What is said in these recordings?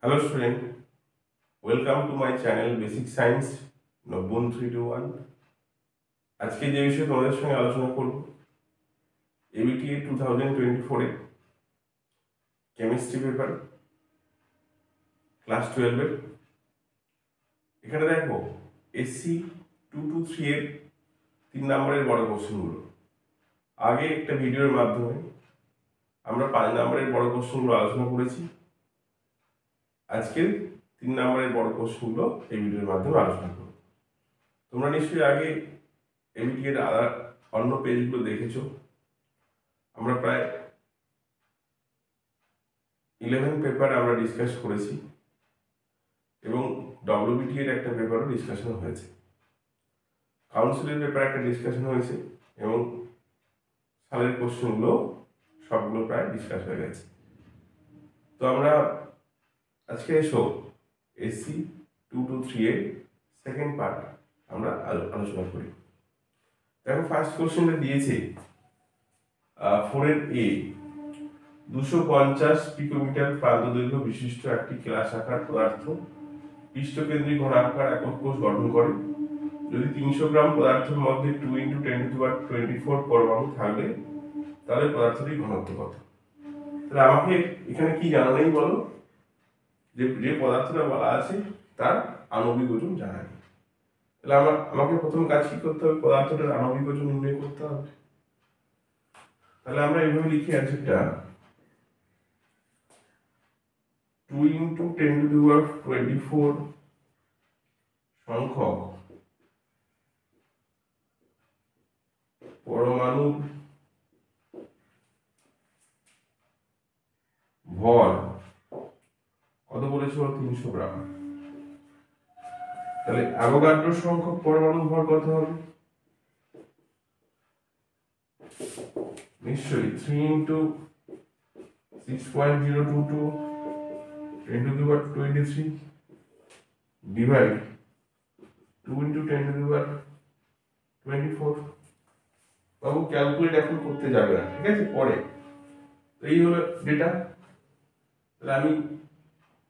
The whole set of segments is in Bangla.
Hello student, welcome to my channel Basic Science Nobun 321। আজকে যে বিষয়ে তোমাদের সঙ্গে আলোচনা করব ABTA 2024 এর কেমিস্ট্রি পেপার ক্লাস 12 এর। এখানে দেখো SC 223 এর 3 নম্বরের বড় কোশ্চেনগুলো। আগে একটা ভিডিওর মাধ্যমে আমরা 5 নম্বরের বড় কোশ্চেনগুলো আলোচনা করেছি। আজকে 3 নম্বরের বড় কোশ্চেনগুলো এই ভিডিওর মাধ্যমে আলোচনা করব। তোমরা নিশ্চয়ই আগে ABTA এর অন্য পেজগুলো দেখেছো। আমরা প্রায় 11 পেপার আমরা ডিসকাস করেছি এবং WBT এর একটা পেপারও ডিসকাশন হয়েছে, কাউন্সিলের পেপার একটা ডিসকাশন হয়েছে এবং সালের কোশ্চেনগুলো সবগুলো প্রায় ডিসকাস হয়ে গেছে। তো আমরা আজকে এসো SC 223 এর সেকেন্ড পার্ট আমরা আলোচনা করি। দেখো ফার্স্ট কোশ্চেনটা দিয়েছে 4 এর A 250 পিকোমিটার প্রান্ত দৈর্ঘ্য বিশিষ্ট একটি কেলাস আকার পদার্থ পৃষ্ঠকেন্দ্রিক ঘনাকার একক কোষ গঠন করে। যদি 300 গ্রাম পদার্থের মধ্যে 2 × 10⁻24 পরমাণু থাকলে তাহলে পদার্থটির ঘনত্ব কত? তাহলে আমাকে এখানে কি জানা নেই বলো, যে পদার্থটা বলা আছে তার আণবিক ওজন জানা নেই। তাহলে আমাকে প্রথম কাজ কি করতে হবে? পদার্থটার আণবিক ওজন নির্ণয় করতে হবে। তাহলে আমরা এইভাবে লিখি অ্যান্সারটা 2 × 10⁻24 সংখ্যক পরমাণুর ভর কত বলেছিল? 300 গ্রাম। তাহলে অ্যাভোগাড্রো সংখ্যক পরমাণুর ভর কত হবে? নিশ্চয়ই 3 × 6.022 10⁻23 ডিভাইড 2 × 10⁻24। বাবু ক্যালকুলেট এখন করতে যাবে না, ঠিক আছে, পরে। তো এই হলো ডেটা। তাহলে আমি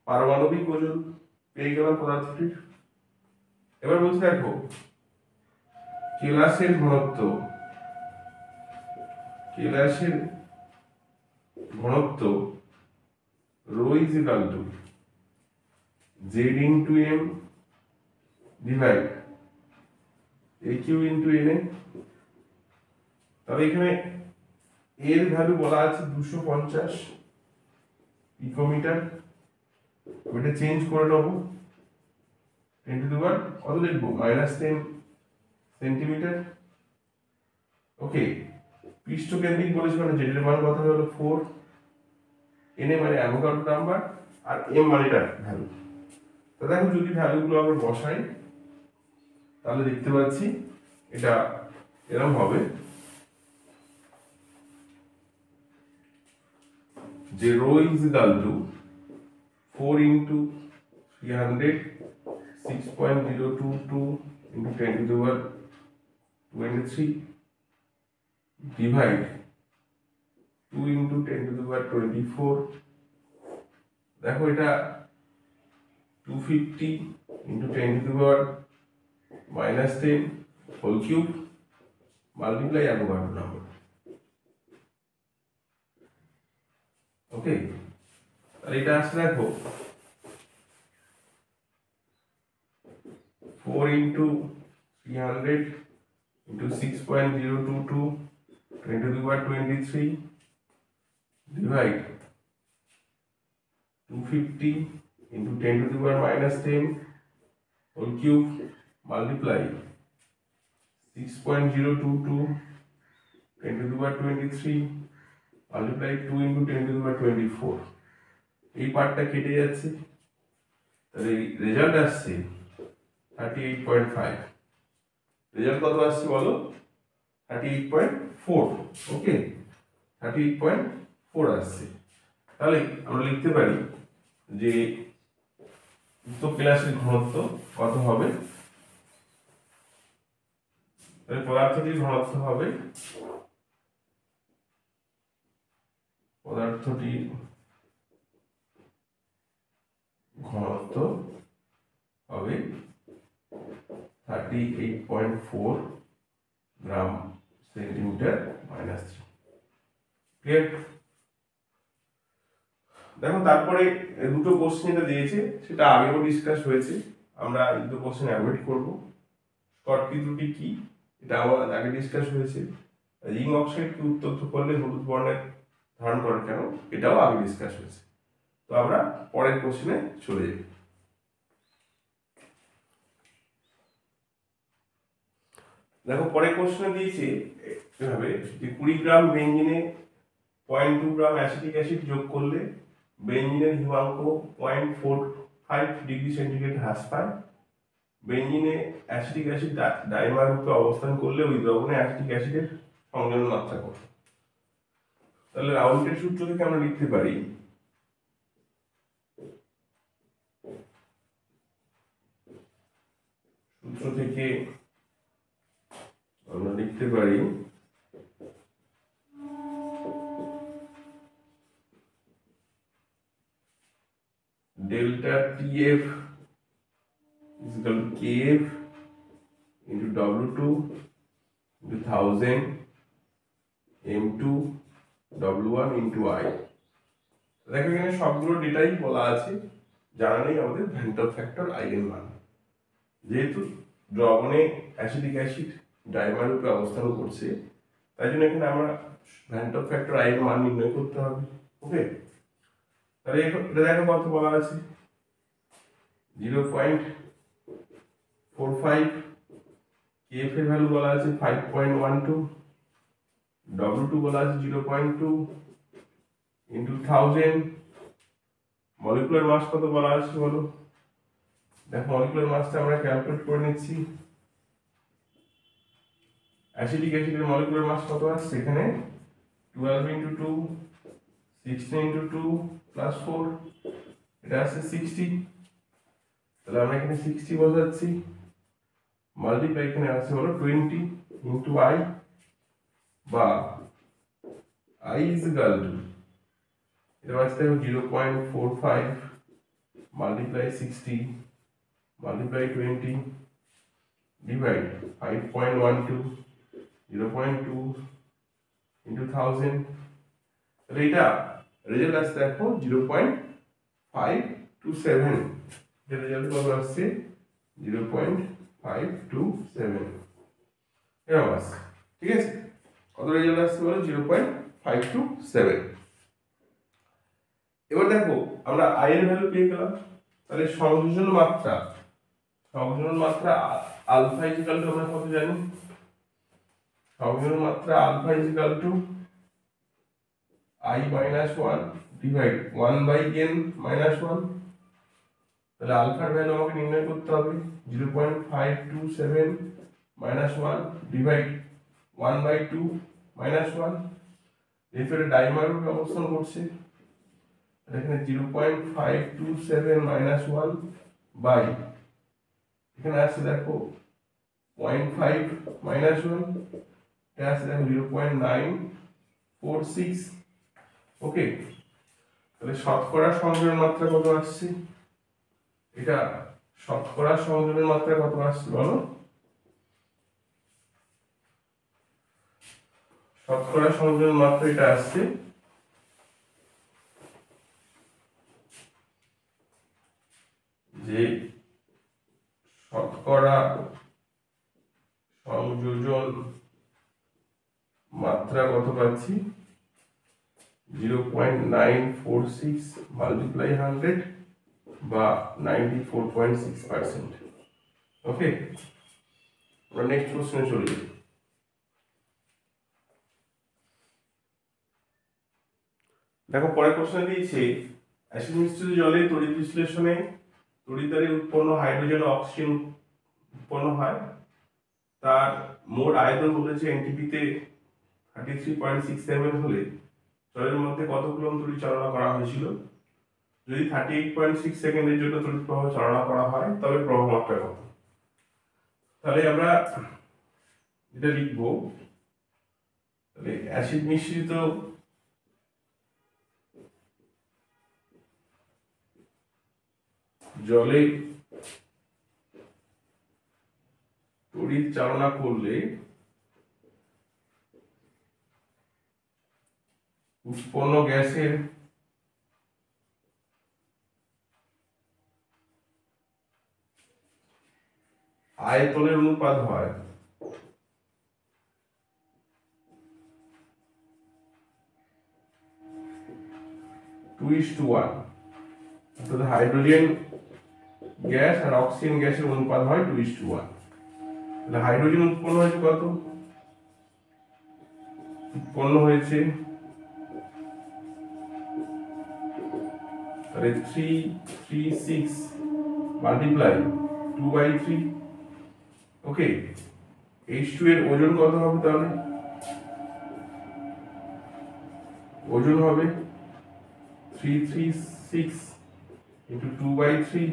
পারমাণবিক ওজন পেয়ে গেলাম পদার্থটির। এবার বলছে দেখো কেলাসের ঘনত্ব rho is equal to Z × M divide AQ × NA। তাহলে এখানে এর ভ্যালু বলা আছে 250 পিকোমিটার। ওইটা চেঞ্জ করে নেবো 10⁻, কত লিখবো? -10 সেন্টিমিটার। ওকে, পৃষ্ঠকেন্দ্রিক বলেছে মানে Z এর মান কত হলো 4, NA মানে অ্যাভোগাড্রো নাম্বার, আর M মানে এটা ভ্যালু। তো দেখো যদি ভ্যালুগুলো আমরা বসাই তাহলে দেখতে পাচ্ছি এটা এরকম হবে যে rho is equal to 4 × 300 6.022 × 10⁻23 divide 2 × 10⁻24। দেখো এটা 250 × 10⁻−10 whole cube multiply Avogadro number. Okay, তাহলে এটা আসছে দেখো 4 × 300 × 6.022 10⁻23 divide 250 × 10⁻−10 whole cube multiply 6.022 10⁻23 multiply 2 × 10⁻24। এই পার্টটা কেটে যাচ্ছে, তাহলে রেজাল্ট আসছে 38.5। রেজাল্ট কত আসছে বলো? 38.4। ওকে, 38.4 আসছে। তাহলে আমরা লিখতে পারি যে উক্ত কেলাসের ঘনত্ব কত হবে? তাহলে পদার্থটির ঘনত্ব হবে 38.4 গ্রাম সেন্টিমিটার মাইনাস 3। ক্লিয়ার? দেখো তারপরে দুটো কোশ্চেন যেটা দিয়েছে সেটা আগেও ডিসকাস হয়েছে, আমরা এই দুটো কোশ্চেন অ্যাভয়েড করব। স্কটকি ত্রুটি কি এটা আমার আগে ডিসকাস হয়েছে। জিঙ্ক অক্সাইড কি উত্তপ্ত করলে হলুদ বর্ণের ধারণ করে কেন, এটাও আগে ডিসকাস হয়েছে। তো আমরা পরের কোশ্চেনে চলে যাই। দেখো পরের কোশ্চেনে দিয়েছে এভাবে যে 20 গ্রাম বেঞ্জিনে 0.2 গ্রাম অ্যাসিটিক অ্যাসিড যোগ করলে বেঞ্জিনের হিমাঙ্ক 0.45 ডিগ্রি সেন্টিগ্রেড হ্রাস পায়। বেঞ্জিনে অ্যাসিটিক অ্যাসিড ডাইমার রূপে অবস্থান করলে ওই দ্রবণে অ্যাসিটিক অ্যাসিডের সংযোজন মাত্রা কত? তাহলে রাউন্ডের সূত্র থেকে আমরা লিখতে পারি delta TF is equal to kf into w2 into 1000 m2 w1 into I। দেখো এখানে সবগুলো ডেটাই বলা আছে, জানা নেই আমাদের ভ্যান্টপ ফ্যাক্টর I এর মান। যেহেতু দ্রবণে অ্যাসিটিক অ্যাসিড ডাইমার রূপে অবস্থান করছে, তাই জন্য এখানে আমরা ভ্যান্টপ ফ্যাক্টর I এর মান নির্ণয় করতে হবে। ওকে, তাহলে এটা দেখো কত বলা আছে, 0.45, kf এর ভ্যালু বলা আছে 5.12, w2 বলা আছে 0.2 into 1000, মলিকুলার মাস কত বলা আছে বলো? দেখো মলিকুলার মাসটা আমরা ক্যালকুলেট করে নিচ্ছি। অ্যাসিটিক অ্যাসিডের মলিকুলার মাস কত আসছে এখানে 12 into 2 16 into 2 plus 4, এটা আসছে 60। তাহলে আমরা এখানে 60 বসাচ্ছি, মাল্টিপ্লাই এখানে আসছে হলো 20 into I, বা I is equal to এটা আসছে 0.45 multiply 60 multiply 20 divide 5.12 0.2 into 1000। তাহলে এটা রেজাল্ট আসছে দেখো 0.527, এটা রেজাল্ট কত আসছে 0.527 এরকম আসছে। ঠিক আছে, কত রেজাল্ট আসছে বলো 0.527। এবার দেখো আমরা I এর ভ্যালু পেয়ে গেলাম, তাহলে সংযোজন মাত্রা আলফা ইজ ইকুয়াল টু আমরা কত জানি, সংযোজন মাত্রা alpha is equal to I minus 1 divide 1 by n minus 1। তাহলে আলফার ভ্যালু আমাকে নির্ণয় করতে হবে 0.527 minus 1 ডিভাইড 1 বাই 2 minus 1। যেহেতু এটা ডাইমার রূপে অবস্থান করছে, এখানে 0.527 minus 1 বাই এখানে আসছে দেখো 0.5 minus 1, এটা আসছে দেখো 0.946। ওকে, তাহলে শতকরা সংযোজন মাত্রা কত আসছে, এটা শতকরা সংযোজন মাত্রা কত আসছে বলো? শতকরা সংযোজন মাত্রা এটা আসছে যে শতকরা সংযোজন মাত্রা কত পাচ্ছি 0.946 মাল্টিপ্লাই 100 বা 94.6%। ওকে, আমরা নেক্সট কোশ্চেনে চলে যাই। দেখো পরের কোশ্চেন দিয়েছে অ্যাসিড মিশ্রিত জলে তড়িৎ বিশ্লেষণে তড়িৎদ্বারে উৎপন্ন হাইড্রোজেন ও অক্সিজেন উৎপন্ন হয়, তার মোট আয়তন বলেছে এনটিপিতে 33.6 ml হলে জলের মধ্যে কত কুলম্ব তড়িৎ চালনা করা হয়েছিল? যদি 38.6 সেকেন্ডের জন্য তড়িৎ প্রবাহ চালনা করা হয় তবে প্রবাহ মাত্রা কত? তাহলে আমরা এটা লিখবো, তাহলে অ্যাসিড মিশ্রিত জলে তড়িৎ চালনা করলে উৎপন্ন গ্যাসের আয়তনের অনুপাত হয় টু ইস টু ওয়ান। অর্থাৎ হাইড্রোজেন গ্যাস আর অক্সিজেন গ্যাসের অনুপাত হয় টু ইস টু ওয়ান। তাহলে হাইড্রোজেন উৎপন্ন হয়েছে কত? উৎপন্ন হয়েছে তাহলে 336 মাল্টিপ্লাই 2/3। ওকে, H2 এর ওজন কত হবে? তাহলে ওজন হবে 336 ইন্টু 2/3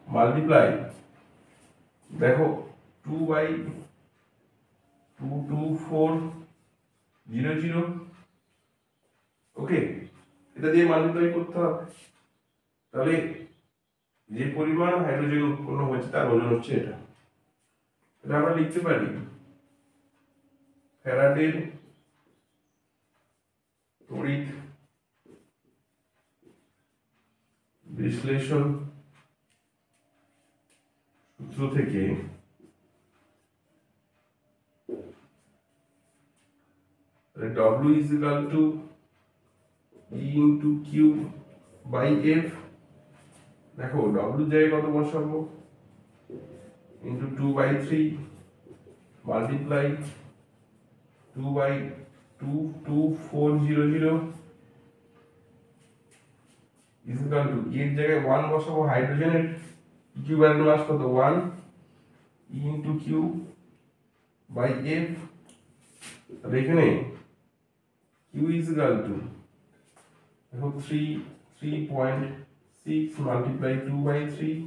মাল্টিপ্লাই, দেখো 2/22400। ওকে, এটা দিয়ে মাল্টিপ্লাই করতে হবে। তাহলে যে পরিমাণ হাইড্রোজেন উৎপন্ন হয়েছে তার ওজন হচ্ছে এটা। এটা আমরা লিখতে পারি ফ্যারাডের তড়িৎ বিশ্লেষণ সূত্র থেকে W is equal to E into Q by F। দেখো W জায়গায় কত বসাবো? into 2/3 multiply 2/22400 is equal to এর জায়গায় 1 বসাবো, হাইড্রোজেনের ইকুইভ্যালেন্ট মাস কত? 1 E into Q by F। তাহলে এখানে Q is equal to দেখো 3.6 multiply 2/3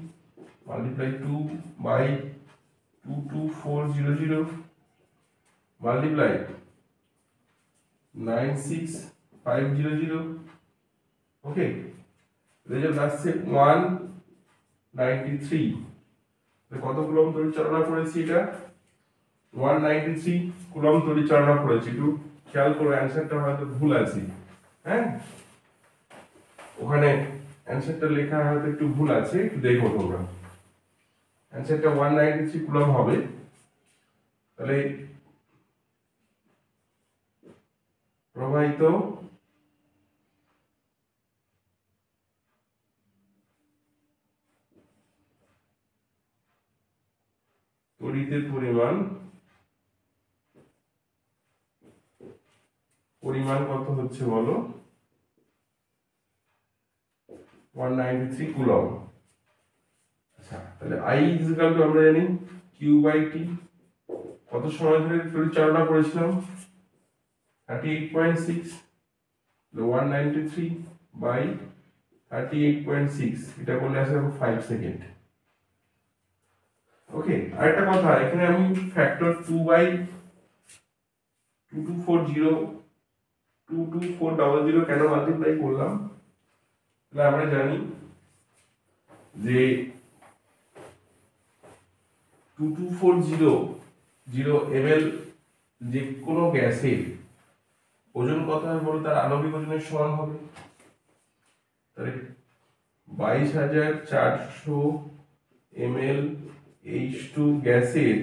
multiply 2/22400 multiply 96500। ওকে, রেজাল্ট আসছে 193। কত কুলম্ব তড়িৎ চালনা করেছি? এটা 193 কুলম্ব তড়িৎ চালনা করেছি। একটু খেয়াল করো, অ্যান্সারটা হয়তো ভুল আছে। হ্যাঁ, ওখানে অ্যান্সারটা লেখা হয়তো একটু ভুল আছে, একটু দেখো তোমরা। অ্যান্সারটা 193 কুলম্ব হবে। তাহলে প্রবাহিত তড়িতের পরিমাণ কত হচ্ছে বলো? 193 কুলম্ব। আচ্ছা, তাহলে I is equal to আমরা জানি Q by T। কত সময় ধরে তড়িৎ চালনা করেছিলাম? 38.6। 193 by 38.6 এটা করলে আসে 5 সেকেন্ড। ওকে, আরেকটা কথা, এখানে আমি ফ্যাক্টর 2/2240 কেন মাল্টিপ্লাই করলাম? তাহলে আমরা জানি যে 2240 ml যে কোনো গ্যাসের ওজন কত হবে বলো? তার আণবিক ওজনের সমান হবে। তাহলে 22400 ml H2 গ্যাসের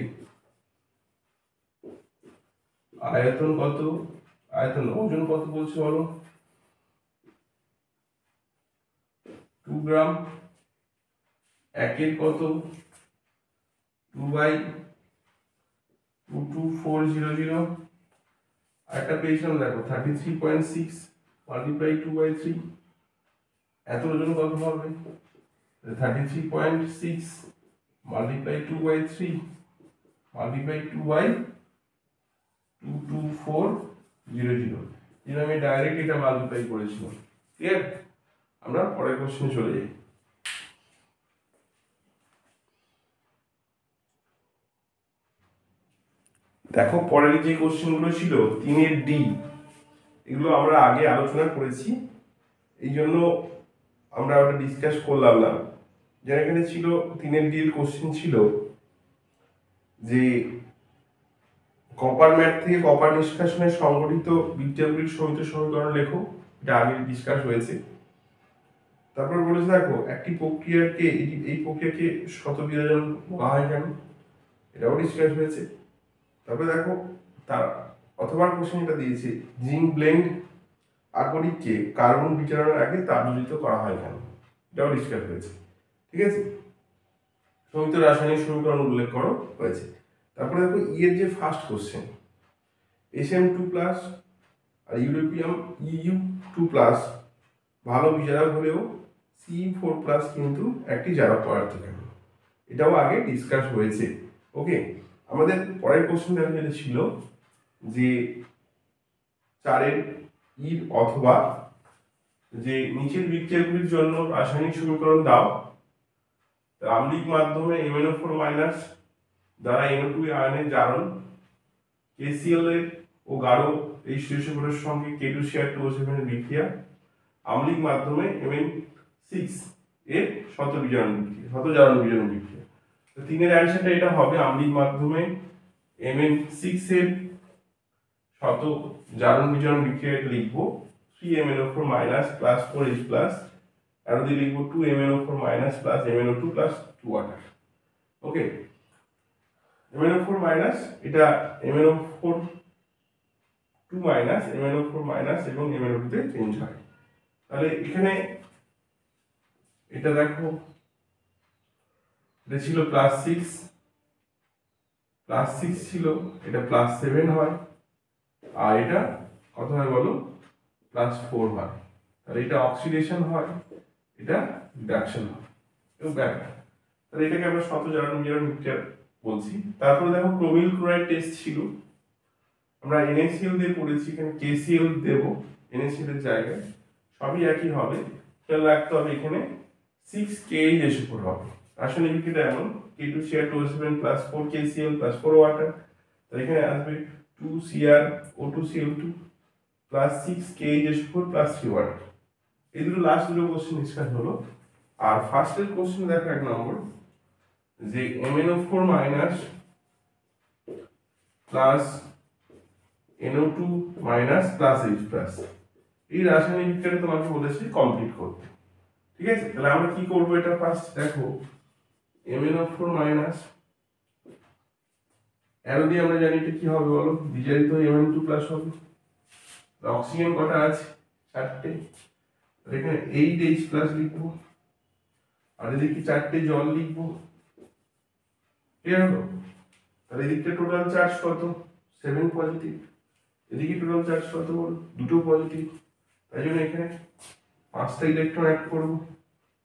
আয়তন কত? ওজন কত বলছে বলো? 2 গ্রাম। একের কত? 2/22400। আরেকটা পেয়েছিলাম দেখো 33.6 মাল্টিপ্লাই 2/3। এত ওজন কত হবে? 33.6 multiply 2/3 multiply 2/22400। যেটা আমি ডাইরেক্ট এটা মাল্টিপ্লাই করেছিলাম। ক্লিয়ার? আমরা পরের কোশ্চেনে চলে যাই। দেখো পরের যে কোশ্চেনগুলো ছিল 3-এর D, এগুলো আমরা আগে আলোচনা করেছি, এই জন্য আমরা ওটা ডিসকাস করলাম না। যার এখানে ছিল 3-এর D এর কোশ্চেন ছিল যে কপার ম্যাট থেকে কপার নিষ্কাশনের সংগঠিত বিক্রিয়াগুলির সহিত সমীকরণ লেখো, এটা আগে ডিসকাস হয়েছে। তারপর বলেছে দেখো একটি প্রক্রিয়াকে এই প্রক্রিয়াকে শত বিভাজন বলা হয় কেন, এটাও ডিসকাস হয়েছে। তারপরে দেখো তার অথবা কোশ্চেন এটা দিয়েছে জিঙ্ক ব্লেন্ড আকরিককে কার্বন বিচরণের আগে তাপযোজিত করা হয় কেন, এটাও ডিসকাস হয়েছে। ঠিক আছে, সমীকৃত রাসায়নিক সমীকরণ উল্লেখ করো হয়েছে। তারপরে দেখো এর যে ফার্স্ট কোশ্চেন Sm2+ আর Iu2+ ভালো বিজারক হলেও Ce4+ কিন্তু একটি জারক পদার্থ কেন, এটাও আগে ডিসকাস হয়েছে। ওকে, আমাদের পরের কোশ্চেন যেটা ছিল যে 4 অথবা যে নিচের বিক্রিয়াগুলির জন্য রাসায়নিক সমীকরণ দাও। আম্লিক মাধ্যমে MnO4- দ্বারা NO2 আয়নের জারণ, KCl এর ও গাঢ় H2SO4 এর সঙ্গে K2Cr2O7 এর বিক্রিয়া, আম্লিক মাধ্যমে Mn6 এর শত জারণ বিজারণ বিক্রিয়া। তো 3 এর অ্যানসারটা এটা হবে আম্লিক মাধ্যমে Mn6 এর শত জারণ বিজারণ বিক্রিয়া লিখবো 3MnO4- plus 4H+, আর দিয়ে লিখবো 2MnO4- plus MnO2 plus 2 water। ওকে, MnO4- এটা MnO4 2- MnO4- এবং MnO2 তে চেঞ্জ হয়। তাহলে এখানে এটা দেখো এটা ছিল +6 ছিল, এটা +7 হয়, আর এটা কত হয় বলো +4 হয়। তাহলে এটা অক্সিডেশন হয়, এটা রিডাকশন হয় এবং ব্যাপার। তাহলে এটাকে আমরা শত জারণ বিজারণ বিক্রিয়া বলছি। তারপরে দেখো ক্রোমিল ক্লোরাইড টেস্ট ছিল, আমরা NaCl দিয়ে পড়েছি, এখানে KCl দেব NaCl এর জায়গায়, সবই একই হবে। খেয়াল রাখতে হবে এখানে 6KHSO4 হবে। রাসায়নিক বিক্রিয়াটা এমন K2Cr2O7 plus 4KCl plus 4 water, তাহলে এখানে আসবে 2CrO2Cl2 plus 6KHSO4 plus 3 water। এই দুটো লাস্ট দুটো কোশ্চেন ডিসকাস হলো। আর ফার্স্টের কোশ্চেন দেখো 1 নম্বর যে MnO4- plus NO2- plus H+, এই রাসায়নিক বিক্রিয়াটা তোমাকে বলেছি কমপ্লিট করতে। ঠিক আছে, তাহলে আমরা কি করব, এটা ফার্স্ট দেখো MnO4- অ্যারো দিয়ে আমরা জানি এটা কি হবে বলো, বিজারিত Mn2+ হবে। অক্সিজেন কটা আছে 4টে, এখানে 8H+ লিখবো, আর এদিকে 4টে জল লিখবো। ক্লিয়ার হলো? তাহলে এদিকটা টোটাল চার্জ কত 7 পজিটিভ, এদিকে টোটাল চার্জ কত বলো 2 পজিটিভ, তাই জন্য এখানে 5টা ইলেকট্রন অ্যাড করব।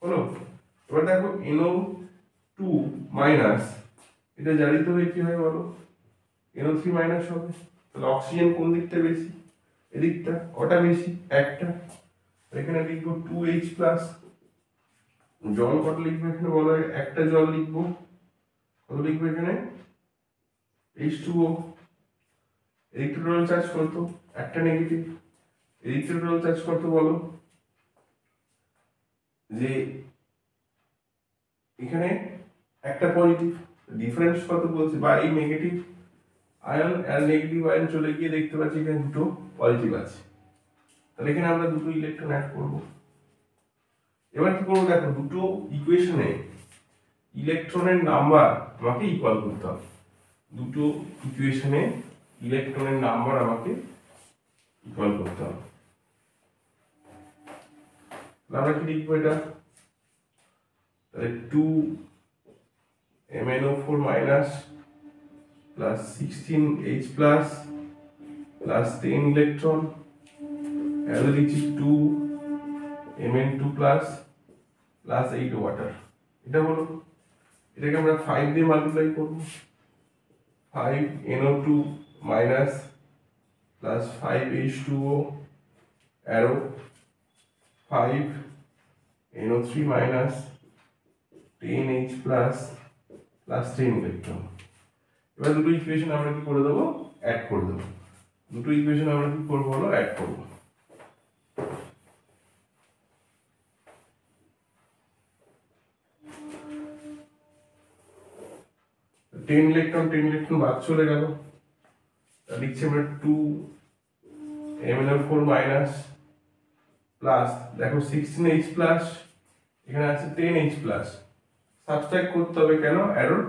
হলো? এবার দেখো NO2- এটা জারিত হয়ে কি হয় বলো NO3- হবে। তাহলে অক্সিজেন কোন দিকটা বেশি, এদিকটা। কটা বেশি, একটা। এখানে লিখবো 2H+, জল কত লিখবো এখানে বলো, একটা জল লিখবো, কত লিখবো এখানে H2O। এদিকটা টোটাল চার্জ কত, একটা নেগেটিভ। এদিকটা টোটাল চার্জ কত বলো, যে এখানে একটা পজিটিভ, ডিফারেন্স কত বলছে, বা এই নেগেটিভ আয়ন আর নেগেটিভ আয়ন চলে গিয়ে দেখতে পাচ্ছি এখানে দুটো পজিটিভ আছে। তাহলে এখানে আমরা দুটো ইলেকট্রন অ্যাড করব। এবার কি করবো দেখো, দুটো ইকুয়েশনে ইলেকট্রনের নাম্বার আমাকে ইকুয়াল করতে হবে। দুটো ইকুয়েশনে ইলেকট্রনের নাম্বার আমাকে ইকুয়াল করতে হবে। আমরা কি লিখবো এটা, তাহলে 2MnO4- plus 16H+ plus 10 electron, আর লিখছি 2Mn2+ plus 8 ওয়াটার। এটা হলো, এটাকে আমরা 5 দিয়ে মাল্টিপ্লাই করব। 5NO2- plus 5H2O arrow 5NO3- 10H+ plus 10 electron. এবার দুটো ইকুয়েশন আমরা কি করে দেবো, অ্যাড করে দেবো। দুটো ইকুয়েশন আমরা কি করবো হলো অ্যাড করবো। 10 ইলেকট্রন বাদ চলে গেল, লিখছি আমরা 2 MnO4 মাইনাস প্লাস, দেখো 16H প্লাস, এখানে আছে 10H প্লাস, সাবট্রাক্ট করতে হবে কেন, অ্যারোর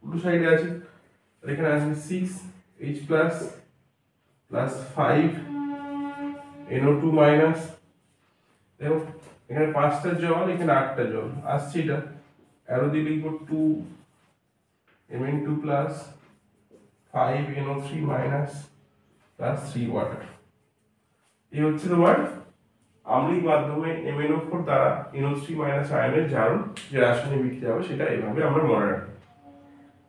উল্টো সাইডে আছে, এখানে আসবে 6H plus plus 5NO2 minus, দেখো এখানে 5টা জল, এখানে 8টা জল আসছে, এটা অ্যারো দিয়ে লিখবো 2Mn2 plus 5NO3 minus plus 3 water. এই হচ্ছে তোমার আম্লিক মাধ্যমে MnO4 দ্বারা NO3 মাইনাস আয়নের জারণ যে রাসায়নিক বিক্রিয়া হবে সেটা এইভাবে আমরা মনে রাখি।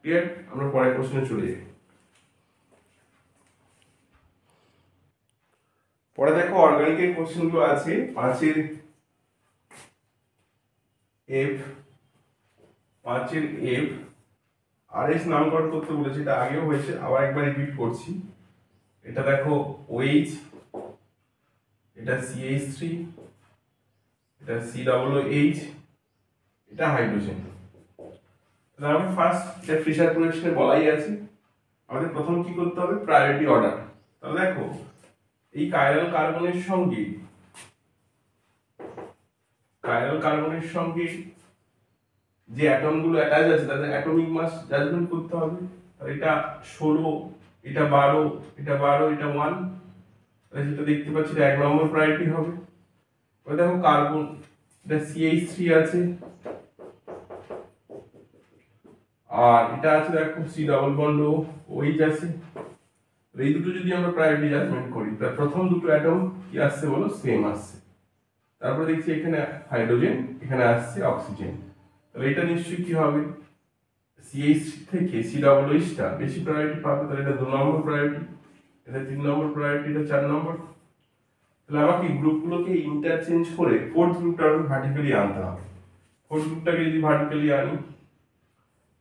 ক্লিয়ার? আমরা পরের প্রশ্নে চলে যাই। পরে দেখো অর্গানিকের কোশ্চেনগুলো আছে, 5-এর F RS নামকরণ করতে বলেছি, এটা আগেও হয়েছে, আবার একবার রিপিট করছি। এটা দেখো OH, এটা CH3, এটা COOH, এটা হাইড্রোজেন। তাহলে আমি ফার্স্ট এটা ফিশার প্রোডাকশনে বলাই আছে, আমাদের প্রথম কি করতে হবে, প্রায়োরিটি অর্ডার। তাহলে দেখো এই কাইরাল কার্বনের সঙ্গে যে অ্যাটমগুলো অ্যাটাচ আছে তাদের অ্যাটমিক মাস জাজমেন্ট করতে হবে। আর এটা 16, এটা 12, এটা 12, এটা 1, তাহলে যেটা দেখতে পাচ্ছি এটা 1 নম্বর প্রায়োরিটি হবে। এবার দেখো কার্বন, এটা CH3 আছে, আর এটা আছে দেখো C ডাবল বন্ড OH আছে। এই দুটো যদি আমরা প্রায়োরিটি জাজমেন্ট করি, তার প্রথম দুটো অ্যাটম কি আসছে বলো, সেম আসছে। তারপরে দেখছি এখানে হাইড্রোজেন, এখানে আসছে অক্সিজেন, তাহলে এটা নিশ্চয়ই কি হবে, CH থেকে COOH টা বেশি প্রায়োরিটি পাবে, তাহলে এটা 2 নম্বর প্রায়োরিটি, এটা 3 নম্বর প্রায়োরিটি, এটা 4 নম্বর। তাহলে আমাকে গ্রুপগুলোকে ইন্টারচেঞ্জ করে ফোর্থ গ্রুপটা ভার্টিক্যালি আনতে হবে। ফোর্থ গ্রুপটাকে যদি ভার্টিক্যালি আনি,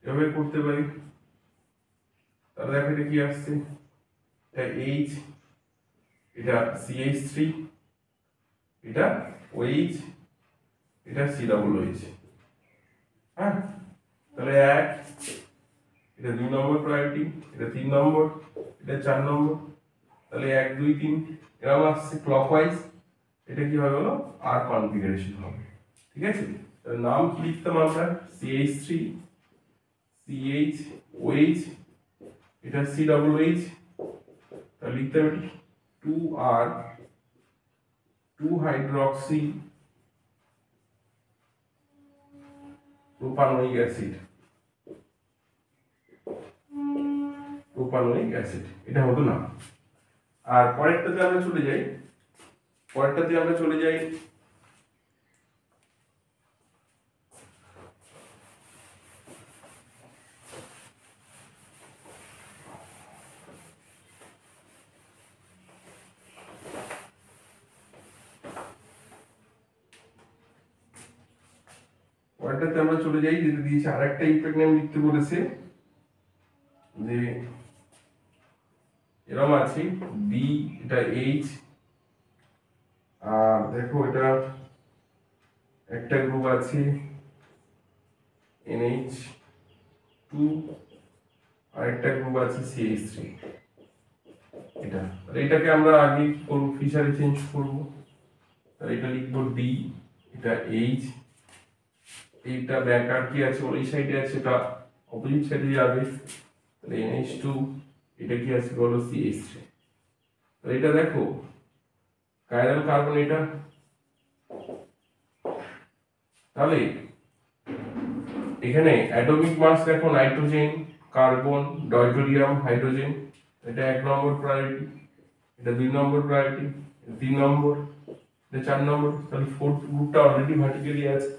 এভাবে করতে পারি, তাহলে দেখো এটা কি আসছে, এটা H, এটা CH3, এটা OH, এটা COOH। হ্যাঁ, তাহলে 1, এটা 2 নম্বর প্রায়োরিটি, এটা 3 নম্বর, এটা 4 নম্বর, তাহলে 1 2 3 এরকম আসছে ক্লকওয়াইজ। এটা কি হবে বলো, আর কনফিগারেশন হবে। ঠিক আছে, তাহলে নাম কি লিখতাম আমরা, CH3 CHOH, এটা COOH, তাহলে লিখতে হবে 2R 2 হাইড্রক্সি প্রোপানোয়িক অ্যাসিড, এটা হতো না। আর পরেরটাতে আমরা চলে যাই, যেটা দিয়েছে আরেকটা ইফেক্ট নেম লিখতে বলেছে, যে এরকম আছে B, এটা H, আর দেখো এটা একটা গ্রুপ আছে NH2, আর একটা গ্রুপ আছে CH3। এটাকে আমরা আগে কি করব, ফিশারে চেঞ্জ করব, তাহলে এটা লিখবো D, এটা H, এইটা ব্যাক আর কি আছে ওই সাইডে আছে, এটা অপোজিট সাইডে যাবে, তাহলে NH2, এটা কি আছে বলো, CH3। তাহলে এটা দেখো কাইরাল কার্বন, এটা তাহলে এখানে অ্যাটমিক মাস দেখো, নাইট্রোজেন, কার্বন, ডয়টোরিয়াম, হাইড্রোজেন, এটা 1 নম্বর প্রায়োরিটি, এটা 2 নম্বর প্রায়োরিটি, 3 নম্বর, এটা 4 নম্বর। তাহলে ফোর্থ গ্রুপটা অলরেডি ভার্টিক্যালি আছে,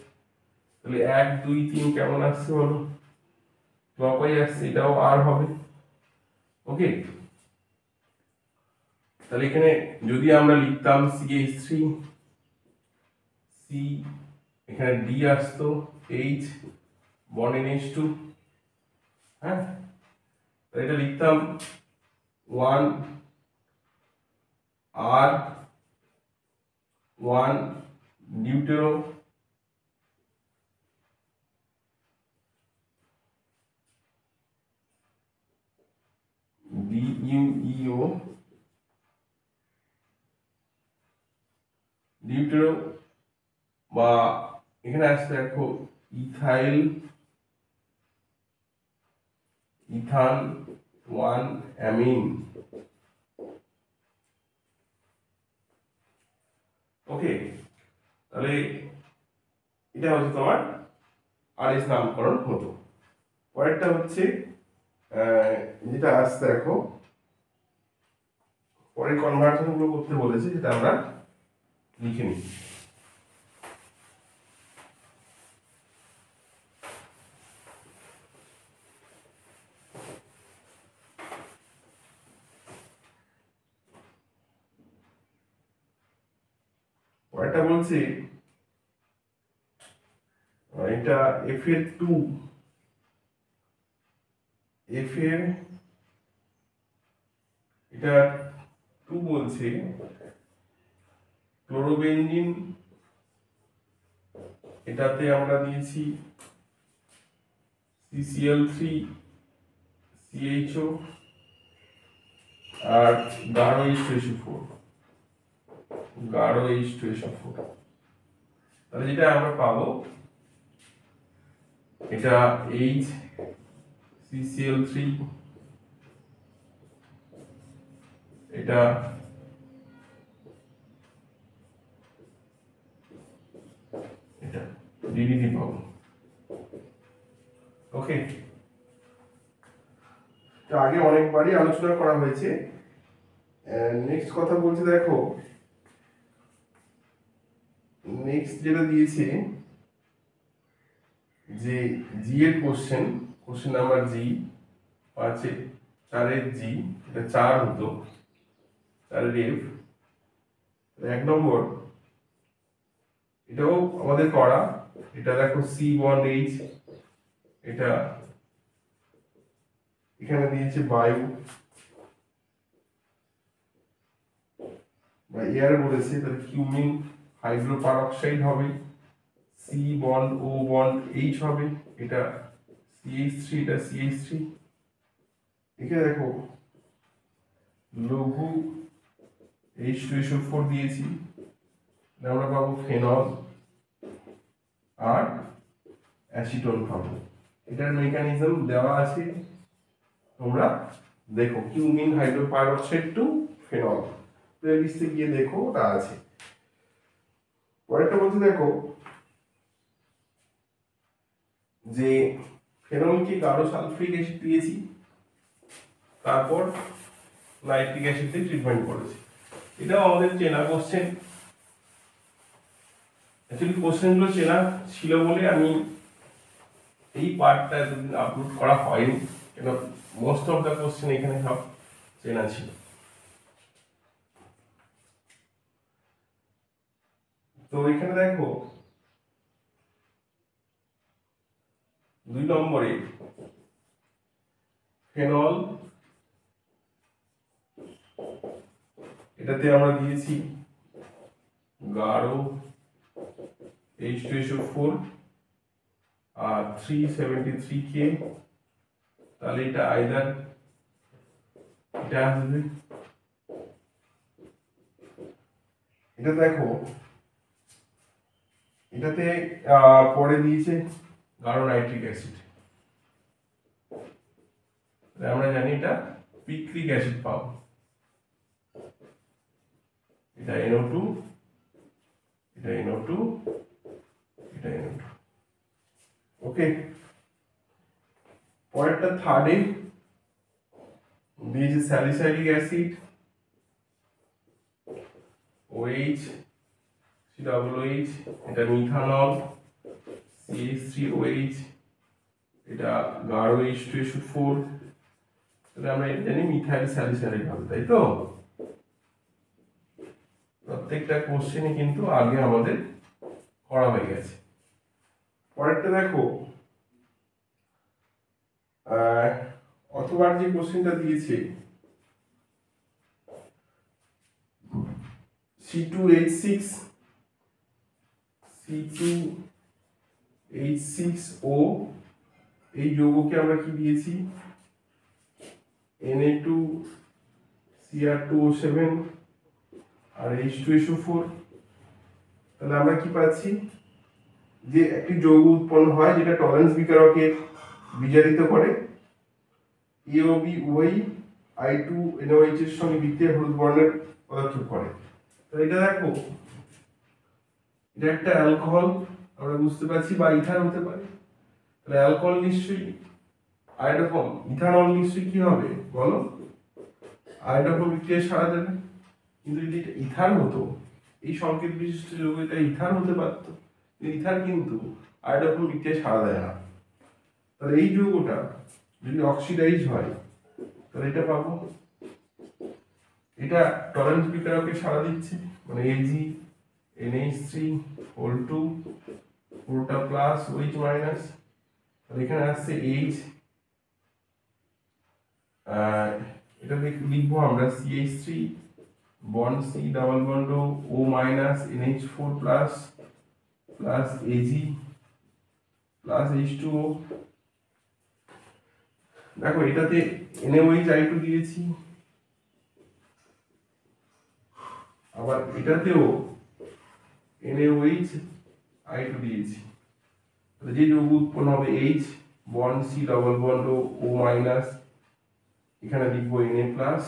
তাহলে 1 2 3 কেমন আসছে বলো, ক্লকওয়াইজ আসছে, এটাও আর হবে। ওকে, তাহলে এখানে যদি আমরা লিখতাম CH3 C, এখানে D আসতো, H বন্ড NH2, হ্যাঁ, এটা লিখতাম 1 R 1 নিউট্রো, DUEO ডিউটেরো বা এখানে আসছে দেখো ইথাইল ইথান 1 অ্যামিন। ওকে, তাহলে এটা হচ্ছে তোমার আরএস নামকরণ হতো। পরেরটা হচ্ছে যেটা আসছে দেখো পরের কনভার্সন গুলো করতে বলেছে, যেটা আমরা লিখে নিই। পরেরটা বলছে এটা Fa2 এফ এর এটা 2 বলছে ক্লোরোবেনজিন, এটাতে আমরা দিয়েছি CCl3 CHO আর গাঢ় H2SO4 তাহলে যেটা আমরা পাবো এটা HCCl3, এটা DDT পাবো। ওকে, আগে অনেকবারই আলোচনা করা হয়েছে। নেক্সট কথা বলছে দেখো, নেক্সট যেটা দিয়েছে যে জি এর কোশ্চেন নাম্বার জি 4-এর জি, এটা 4 হতো 4-এর এফ 1 নম্বর। এটাও আমাদের করা, এটা দেখো C1H, এটা এখানে দিয়েছে বায়ু বা এয়ার বলেছে, তাহলে কিউমিন হাইড্রোপারঅক্সাইড হবে, C bond O bond H হবে, এটা CH3, এটা CH3। এখানে দেখো লঘু H2SO4 দিয়েছি, আমরা পাবো ফেনল আর অ্যাসিটোন পাবো। এটার মেকানিজম দেওয়া আছে, তোমরা দেখো কিউমিন হাইড্রোপারঅক্সাইড টু ফেনল, প্লেলিস্টে গিয়ে দেখো ওটা আছে। পরেরটা বলতে দেখো যে ফেনলকে গাঢ় সালফিউরিক অ্যাসিড দিয়েছি, তারপর নাইট্রিক অ্যাসিড দিয়ে ট্রিটমেন্ট করেছি। এটাও আমাদের চেনা কোশ্চেন। অ্যাকচুয়ালি কোশ্চেনগুলো চেনা ছিল বলে আমি এই পার্টটা এতদিন আপলোড করা হয়নি, কেন মোস্ট অফ দ্য কোশ্চেন এখানে সব চেনা ছিল। তো এখানে দেখো 2 নম্বরে ফেনল, এটাতে আমরা দিয়েছি গাঢ় H2SO4 আর 373K, তাহলে এটা আইদার এটা আসবে। এটা দেখো এটাতে পরে দিয়েছে গাঢ় নাইট্রিক অ্যাসিড, আমরা জানি এটা পিক্রিক অ্যাসিড পাবো, এটা NO2, এটা NO2, এটা NO2। ওকে, পরেরটা 3rd-এ দিয়েছে স্যালিসাইলিক অ্যাসিড OH COOH, এটা মিথানল CH3OH, এটা গাঢ় H2SO4, তাহলে আমরা এটা জানি মিথাইল স্যালিসাইলিক হবে, তাই তো? প্রত্যেকটা কোশ্চেনই কিন্তু আগে আমাদের করা হয়ে গেছে। পরেরটা দেখো অথবা যে কোশ্চেনটা দিয়েছে C2H6 C2H6O, এই যৌগকে আমরা কি দিয়েছি Na2 Cr2O7 আর H2SO4। তাহলে আমরা কি পাচ্ছি, যে একটি যৌগ উৎপন্ন হয় যেটা টলেন্স বিকারকে বিজারিত করে। AOB উভয়ই I2NOH এর সঙ্গে বিক্রিয়া হলুদ বর্ণের পদক্ষেপ করে। তো এটা দেখো, এটা একটা অ্যালকোহল আমরা বুঝতে পারছি, বা ইথার হতে পারে। তাহলে অ্যালকোহল নিশ্চয়ই আয়োডোফর্ম, ইথানল নিশ্চয়ই কি হবে বলো, আয়োডোফর্ম বিক্রিয়ায় সাড়া দেবে। কিন্তু যদি এটা ইথার হতো, এই সংকেত বিশিষ্ট যৌগ এটা ইথার হতে পারতো, ইথার কিন্তু আয়োডোফর্ম বিক্রিয়ায় সাড়া দেয় না। তাহলে এই যৌগটা যদি অক্সিডাইজ হয় তাহলে এটা পাবো, এটা টলেন্স বিকারকে সাড়া দিচ্ছে, মানে Ag NH3 2 পুরোটা প্লাস OH মাইনাস। তাহলে এখানে আসছে H, এটা লিখবো আমরা CH3 bond C double bond O minus NH4 plus plus Ag plus H2O। দেখো এটাতে NaOH I2 দিয়েছি, আবার এটাতেও NaOH I2 দিয়েছি। যে যৌগ উৎপন্ন হবে H bond C double bond O minus, এখানে লিখবো Na প্লাস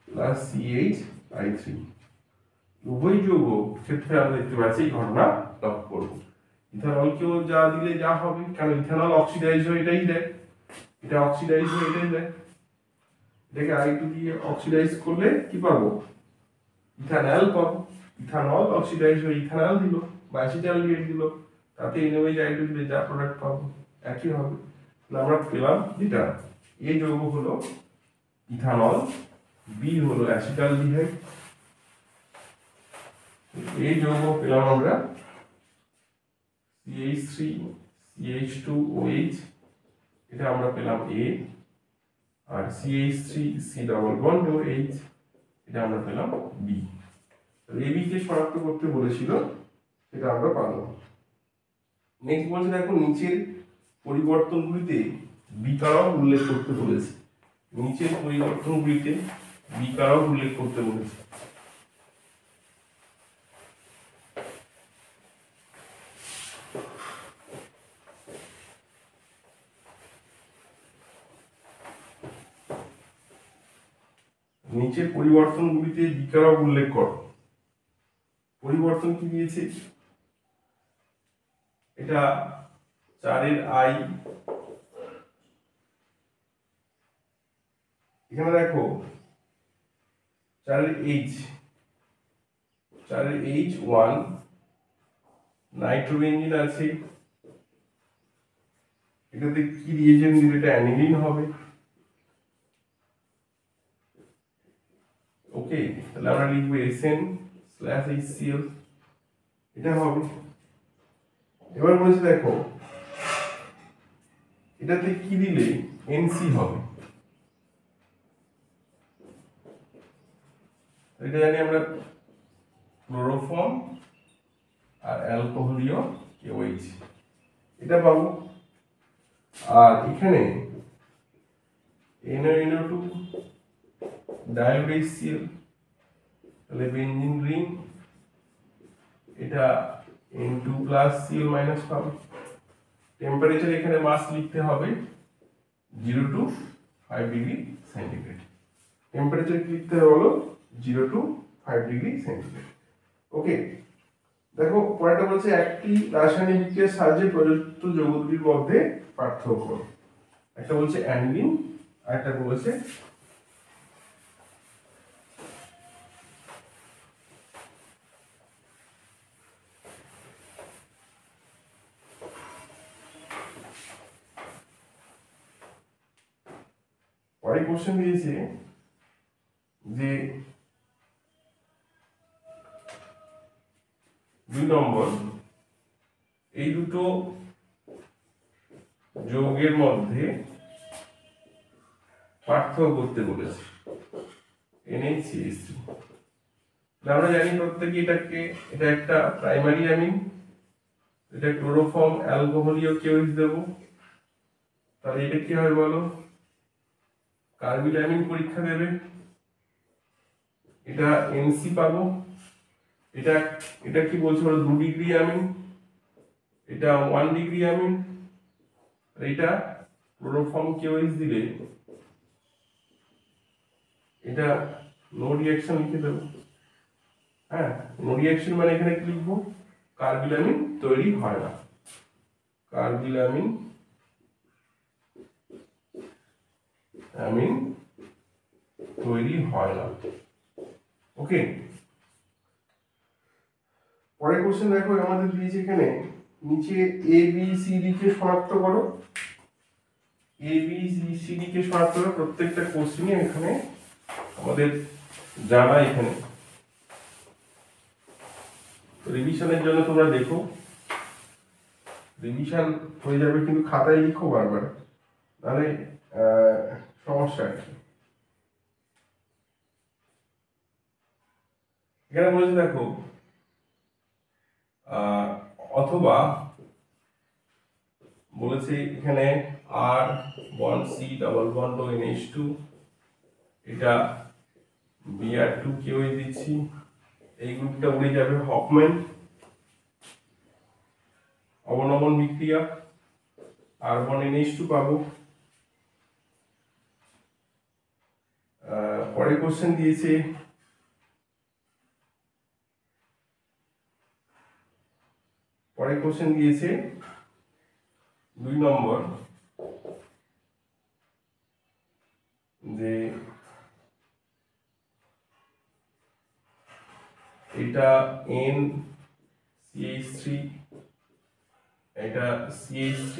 প্লাস CH3। উভয় যৌগ ক্ষেত্রে আমরা দেখতে পাচ্ছি এই ঘটনা লক্ষ্য করবো। ইথানলকেও যা দিলে যা হবে, কারণ ইথানল অক্সিডাইজ হয়ে এটাই দেয়, এটা অক্সিডাইজ হয়ে এটাই দেয়। এটাকে I2 দিয়ে অক্সিডাইজ করলে কি পাবো, ইথানল পাবো। ইথানল অক্সিডাইজ হয়ে ইথানল দিল বা অ্যাসিটালডিহাইড দিল, তাতে NaOH I2 দিলে যা প্রোডাক্ট পাবো একই হবে। আমরা পেলাম যেটা A যৌগ হলো ইথানল, B হলো অ্যাসিটালডিহাইড, A যৌগ পেলাম আমরা CH3 CH2OH, এটা আমরা পেলাম A, আর CH3 C double bond H, এটা আমরা পেলাম B। AB কে শনাক্ত করতে বলেছিল, এটা আমরা পারলাম। নেক্সট বলছে দেখো, নিচের পরিবর্তনগুলিতে বিকারক উল্লেখ করতে বলেছে। নিচের পরিবর্তনগুলিতে বিকারক উল্লেখ করতে বলেছে। নিচের পরিবর্তনগুলিতে বিকারক উল্লেখ কর। পরিবর্তন কি দিয়েছে, এটা 4 I, এখানে দেখো 4 H, 4 H1 নাইট্রোবেনজিন আছে, এটাতে কি রিয়েজেন্ট দিলে এটা অ্যানিলিন হবে। ওকে, তাহলে আমরা লিখবো SN/HCl, এটা হবে। এবার বলছে দেখো, এটাতে কি দিলে NC হবে, এটা জানি আমরা ক্লোরোফর্ম আর অ্যালকোহলীয় KOH, এটা পাবো। আর এখানে NaNO2 ডায়োড HCl, তাহলে বেনজিন রিং, এটা N2 প্লাস Cl মাইনাস পাবো। টেম্পারেচার এখানে মাস লিখতে হবে 0 to 5 ডিগ্রি সেন্টিগ্রেড। টেম্পারেচার লিখতে হবে হলো 0 to 5 ডিগ্রি সেন্টিগ্রেড। ওকে, দেখো পরেরটা বলছে একটি রাসায়নিক বিক্রিয়ার সাহায্যে প্রযুক্ত যৌগ দুটির মধ্যে পার্থক্য। একটা বলছে অ্যানিলিন আর একটা বলছে পরে কোশ্চেন দিয়েছে যে 2 নম্বর, এই দুটো যৌগের মধ্যে পার্থক্য করতে বলেছে NaCH3। আমরা জানি প্রত্যেকে এটা একটা প্রাইমারি অ্যামিন, এটা ক্লোরোফর্ম অ্যালকোহলীয় KOH দেব, তাহলে এটা কি হয় বলো, কার্বিল অ্যামিন পরীক্ষা দেবে, এটা এনসি পাবো, এটা এটা কি বলছে 2 ডিগ্রি অ্যামিন, এটা 1 ডিগ্রি অ্যামিন, এটা ক্লোরোফর্ম কেওএইচ দিলে এটা নো রিঅ্যাকশন লিখে দেবো। হ্যাঁ, নো রিঅ্যাকশন মানে এখানে কি লিখবো, কার্বিলামিন তৈরি হয় না, কার্বিলামিন অ্যামিন তৈরি হয় না। ওকে, পরের কোশ্চেন দেখো, আমাদের দিয়েছে এখানে নিচে এ বি সি ডি কে শনাক্ত করো, এ বি সি ডি কে শনাক্ত করো। প্রত্যেকটা কোশ্চেনই এখানে আমাদের জানা, এখানে রিভিশনের জন্য তোমরা দেখো, রিভিশন হয়ে যাবে, কিন্তু খাতায় লিখো বারবার, তাহলে সমস্যা আছে। এখানে বলেছে দেখো অথবা বলেছে এখানে আর বন্ড সি ডাবল বন্ড ও NH2, এটা Br2 কেওই দিচ্ছি, এই গ্রুপটা উড়ে যাবে, হফম্যান অবনমন বিক্রিয়া, আর্গন NH2 পাবো। পরে কোশ্চেন দিয়েছে পরে কোশ্চেন দিয়েছে 2 নম্বর, যে এটা NCH3, এটা CH3,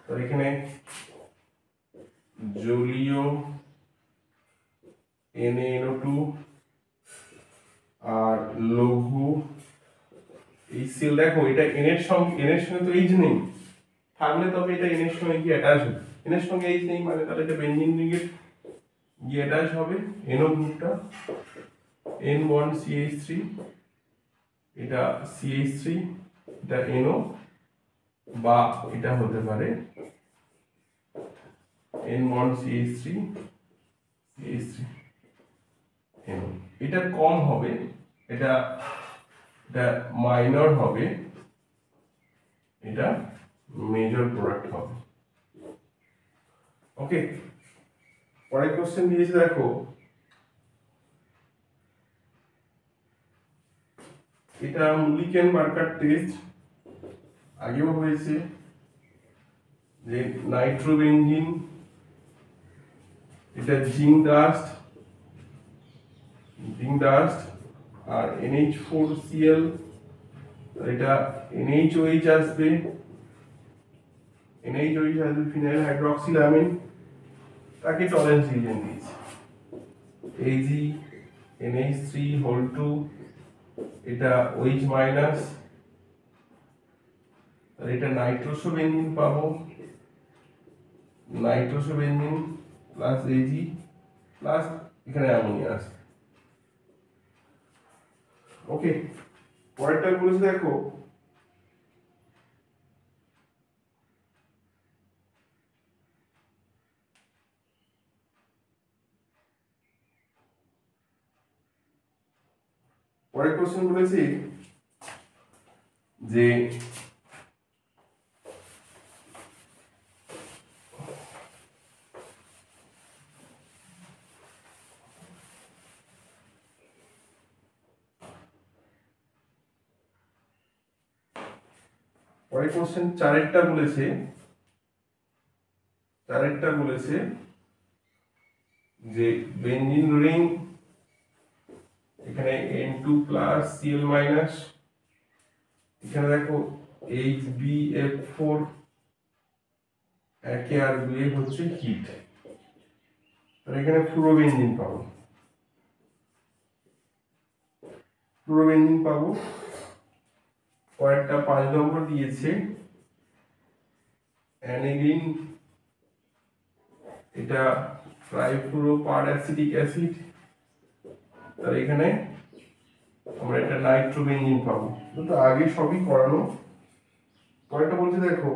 তো এখানে জলীয় NaNO2 আর লঘু HCl। দেখো এটা N এর সঙ্গে তো H নেই, থাকলে তবে এটা N এর সঙ্গে কি অ্যাটাচ হবে, N এর সঙ্গে H নেই মানে তাহলে এটা বেনজিন রিংয়ের গিয়ে অ্যাটাচ হবে, NO গ্রুপটা N বন্ড CH3, এটা CH3, এটা NO, বা এটা হতে পারে N bond CH3 CH3 NO। এটা কম হবে, এটা মাইনর হবে, এটা মেজর প্রোডাক্ট হবে। ওকে, পরের কোশ্চেন দিয়েছে দেখো, এটা মুলিকেন মার্কার টেস্ট আগেও হয়েছে, যে নাইট্রোবেনজিন, এটা জিঙ্ক ডাস্ট আর NH4Cl, এটা NaOH আসবে, ফিনাইল হাইড্রোক্সিলামিন, তাকে টলেন্স রিজেন দিয়েছে, Ag NH3 এটা OH মাইনাস, আর এটা নাইট্রোসোবেনজিন পাবো, নাইট্রোসোবেনজিন প্লাস Ag প্লাস এখানে অ্যামোনিয়া আছে। ওকে, পরেরটা বলেছে দেখো, পরের কোশ্চেন বলেছি যে পরের কোশ্চেন চারেরটা বলেছে যে বেনজিন রিং, এখানে N2 প্লাস Cl মাইনাস, এখানে দেখো HbF4, একে আর দুয়ে হচ্ছে হিট, তাহলে এখানে ফ্লুরোবেনজিন পাবো। কয়েকটা 5 নম্বর দিয়েছে অ্যানিলিন, এটা ট্রাইফ্লুরোপার অ্যাসিটিক অ্যাসিড, তাহলে এখানে আমরা একটা নাইট্রোবেনজিন পাবো, তো আগে সবই করানো। পরেরটা বলছে দেখো,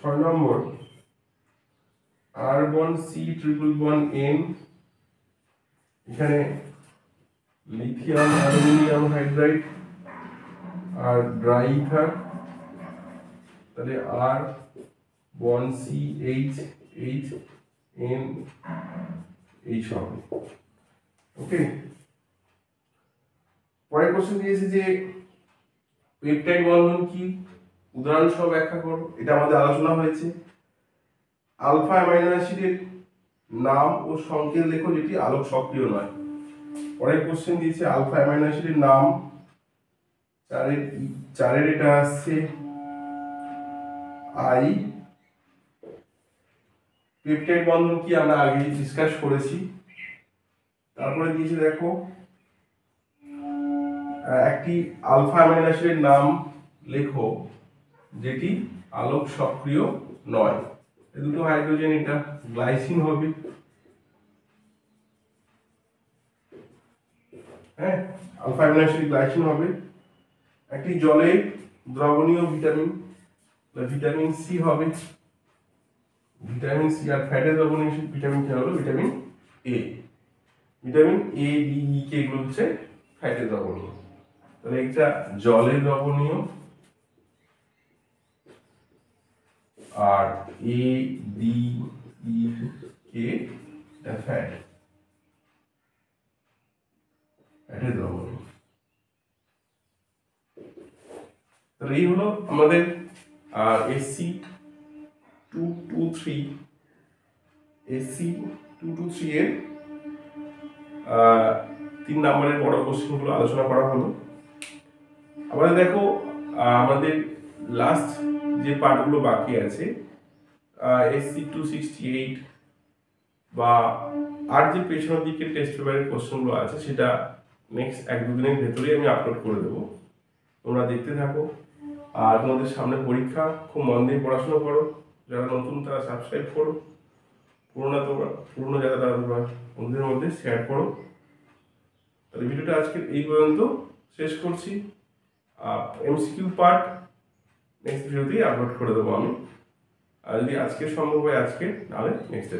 6 নম্বর argon C triple bond N, এখানে লিথিয়াম অ্যালুমিনিয়াম হাইড্রাইড আর ড্রাই ইথার, তাহলে আর bond C H H N H হবে। ওকে, পরের কোশ্চেন দিয়েছে যে পেপটাইড বন্ধন কি, উদাহরণ সহ ব্যাখ্যা করো। এটা আমাদের আলোচনা হয়েছে। আলফা অ্যামাইনো অ্যাসিডের নাম ও সংকেত লেখো যেটি আলোক সক্রিয় নয়। পরের কোশ্চেন দিয়েছে আলফা অ্যামাইনো অ্যাসিডের নাম, চারের এটা আসছে আই। পেপটাইড বন্ধন কি আমরা আগে ডিসকাস করেছি। তারপরে দিয়েছে দেখো একটি আলফা অ্যামাইনো অ্যাসিডের নাম লেখো যেটি আলোক সক্রিয় নয়। এই দুটো হাইড্রোজেন, এটা গ্লাইসিন হবে। হ্যাঁ, আলফা অ্যামাইনো অ্যাসিড গ্লাইসিন হবে। একটি জলে দ্রবণীয় ভিটামিন, ভিটামিন সি হবে, ভিটামিন সি। আর ফ্যাটে দ্রবণীয় ভিটামিন কি হলো? Vitamin A. Vitamin A, D, E, K এগুলো হচ্ছে ফ্যাটে দ্রবণীয়। তাহলে এটা জলে দ্রবণীয়, আর এ, ডি, ই, কে এটা ফ্যাটে দ্রবণীয়। তাহলে এই হলো আমাদের SC223 এর 3 নম্বরের বড় কোশ্চেনগুলো আলোচনা করা হলো। আবার দেখো আমাদের লাস্ট যে পার্টগুলো বাকি আছে, SC268 বা আর যে পেছনের দিকে টেস্ট পেপারের কোশ্চেনগুলো আছে সেটা নেক্সট 1-2 দিনের ভেতরেই আমি আপলোড করে দেবো। তোমরা দেখতে থাকো। আর তোমাদের সামনে পরীক্ষা, খুব মন দিয়ে পড়াশোনা করো। যারা নতুন তারা সাবস্ক্রাইব করো, পুরোনো যারা তারা তোমরা বন্ধুদের মধ্যে শেয়ার করো। তাহলে ভিডিওটা আজকে এই পর্যন্ত শেষ করছি। MCQ পার্ট নেক্সট ভিডিওতেই আপলোড করে দেবো আমি। আর যদি আজকে সম্ভব হয় আজকে, নাহলে নেক্সট ডে।